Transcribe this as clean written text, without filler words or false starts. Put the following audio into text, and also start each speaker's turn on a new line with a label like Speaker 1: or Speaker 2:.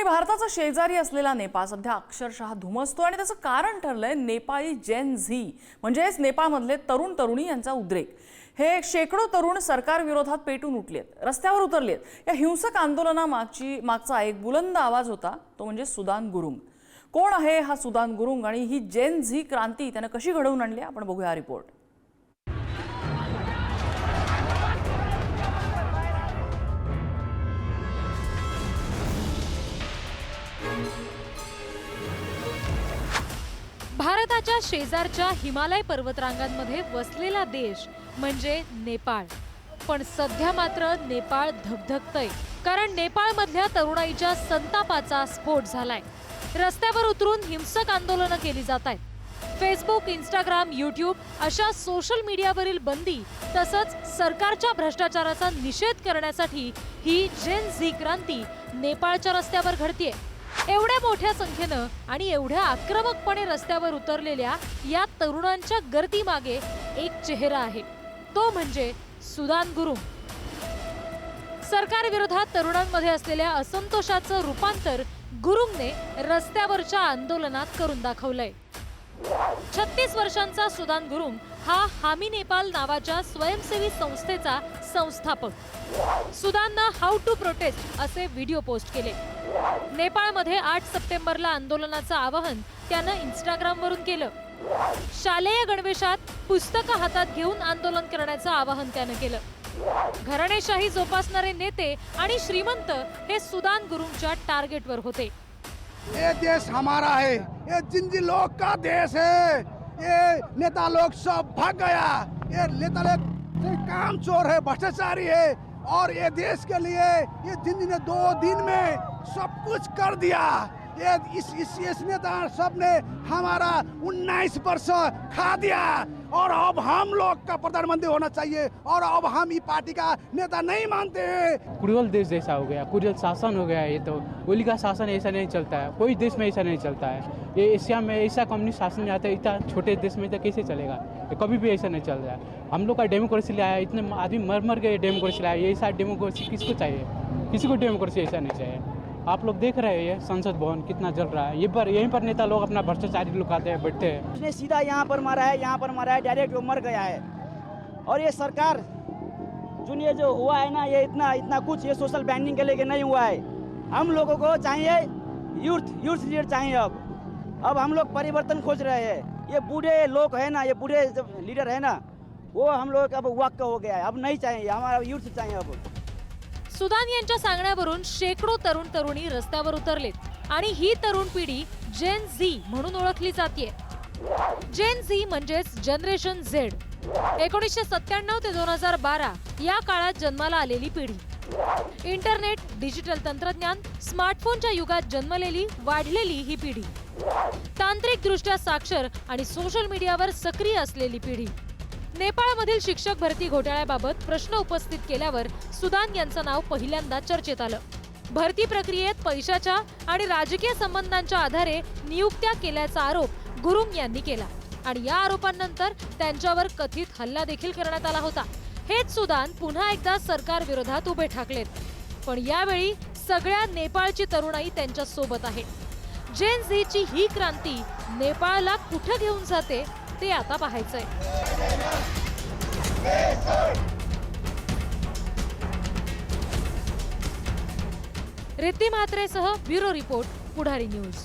Speaker 1: आणि भारताचा शेजारी असलेला नेपाळ सध्या अक्षरशः धुमसतो आणि त्याचं कारण ठरलंय नेपाळी जेन झी म्हणजेच नेपाळमधले तरुण तरुणी यांचा उद्रेक। हे शेकडो तरुण सरकार विरोधात पेटून उठलेत, रस्त्यावर उतरलेत। या हिंसक आंदोलनामागचा एक बुलंद आवाज होता, तो म्हणजे सुदान गुरुंग। कोण आहे हा सुदान गुरुंग आणि ही जेन झी क्रांती त्याने कशी घडवून आणली, आपण बघूया हा रिपोर्ट।
Speaker 2: भारताच्या शेजारच्या हिमालय पर्वतरांगांमध्ये वसलेला देश म्हणजे नेपाळ। पण सध्या मात्र नेपाळ धगधगतंय, कारण नेपाळमधल्या तरुणाईच्या संतापाचा स्फोट झालाय। रस्त्यावर उतरून हिंसक आंदोलनं केली जात आहेत। फेसबुक, इंस्टाग्राम, यूट्यूब अशा सोशल मीडियावरील बंदी तसंच सरकारच्या भ्रष्टाचाराचा निषेध करण्यासाठी ही जेन झी क्रांती नेपाळच्या रस्त्यावर घडतेय। एवढ्या मोठ्या संख्येनं आणि एवढ्या आक्रमकपणे रस्त्यावर उतरलेल्या या तरुणांच्या गर्दीमागे एक चेहरा आहे, तो म्हणजे सुदान गुरुंग। सरकार विरोधात तरुणांमध्ये असलेल्या असंतोषाचं रूपांतर गुरुंगने रस्त्यावरच्या आंदोलनात करून दाखवलंय। 36 वर्षांचा सुदान गुरुंग हा हामी नेपाल नावाच्या स्वयंसेवी संस्थेचा संस्थापक। सुदाननं हाऊ टू प्रोटेस्ट असे व्हिडिओ पोस्ट केले। नेपाळमध्ये 8 सप्टेंबरला आंदोलनाचं आवाहन त्यानं इंस्टाग्रामवरून केलं। शालेय गणवेशात पुस्तकं हातात घेऊन आंदोलन करण्याचं आवाहन त्यानं केलं। घराणेशाही जोपासणारे नेते आणि श्रीमंत हे सुदान गुरुंगच्या टार्गेटवर होते।
Speaker 3: ये देश हमारा है, ये जिंजी लोग का देश है। ये नेता लोग सब भाग गया। ये नेता लोग काम चोर है, भ्रष्टाचारी है और ये देश के लिए ये जिंजी ने 2 दिन में सब कुछ कर दिया। ये इस नेता सब ने हमारा 19 वर्ष खा दिया और अब हम लोग का प्रधानमंत्री होना चाहिए और अब हम ये पार्टी का नेता नहीं मानते हैं।
Speaker 4: कुरियल देश जैसा हो गया, कुरियल शासन हो गया। ये तो गोली का शासन ऐसा नहीं चलता है, कोई देश में ऐसा नहीं चलता है। ये एशिया में ऐसा कम्युनिस्ट शासन आता है, इतना छोटे देश में तो कैसे चलेगा? ये कभी भी ऐसा नहीं चल रहा है। हम लोग का डेमोक्रेसी लाया, इतने आदमी मर के डेमोक्रेसी लाया। ये ऐसा डेमोक्रेसी किसको चाहिए? किसी को डेमोक्रेसी ऐसा नहीं चाहिए। आप लोग देख रहे हैं संसद भवन कितना जल रहा है। यहीं पर नेता लोग अपना भ्रष्टाचारी लोग आते हैं, बैठते हैं।
Speaker 5: उसने सीधा यहाँ पर मारा है, यहाँ पर मारा है, डायरेक्ट वो मर गया है। और ये सरकार ये जो हुआ है ना, ये इतना कुछ ये सोशल बैंडिंग के लेके नहीं हुआ है। हम लोगों को चाहिए यूथ लीडर चाहिए। अब हम लोग परिवर्तन खोज रहे हैं। ये बूढ़े लोग है ना, ये बूढ़े लीडर है ना, वो हम लोग का अब वक्त हो गया है। अब नहीं चाहिए, हमारा यूथ चाहिए। अब
Speaker 2: सुदान यांच्या सांगण्यावरून शेकडो तरुण तरुणी रस्त्यावर उतरलेत आणि ही तरुण पिढी जेन झी म्हणून ओळखली जाते। जेन झी म्हणजेच जनरेशन झेड। 1997 ते 2012 या काळात जन्माला आलेली पिढी। इंटरनेट, डिजिटल तंत्रज्ञान, स्मार्टफोनच्या युगात जन्मलेली वाढलेली ही पिढी। तांत्रिकदृष्ट्या साक्षर आणि सोशल मीडियावर सक्रिय असलेली पिढी। नेपाळमधील शिक्षक भरती घोटाळ्याबाबत प्रश्न उपस्थित केल्यावर सुदान यांचं नाव पहिल्यांदा चर्चेत आलं। भरती प्रक्रियेत पैशाच्या आणि राजकीय संबंधांच्या आधारे नियुक्त्या केल्याचा आरोप गुरुंग यांनी केला आणि या आरोपांनंतर त्यांच्यावर कथित हल्ला देखील करण्यात आला होता। हेच सुदान पुन्हा एकदा सरकार विरोधात उभे ठाकलेत। पण यावेळी सगळ्या नेपाळची तरुणाई त्यांच्या सोबत आहे। जेन झीची ही क्रांती नेपाळला कुठे घेऊन जाते ते आता पाहायचंय। रिद्धी म्हात्रेसह ब्युरो रिपोर्ट, पुढारी न्यूज।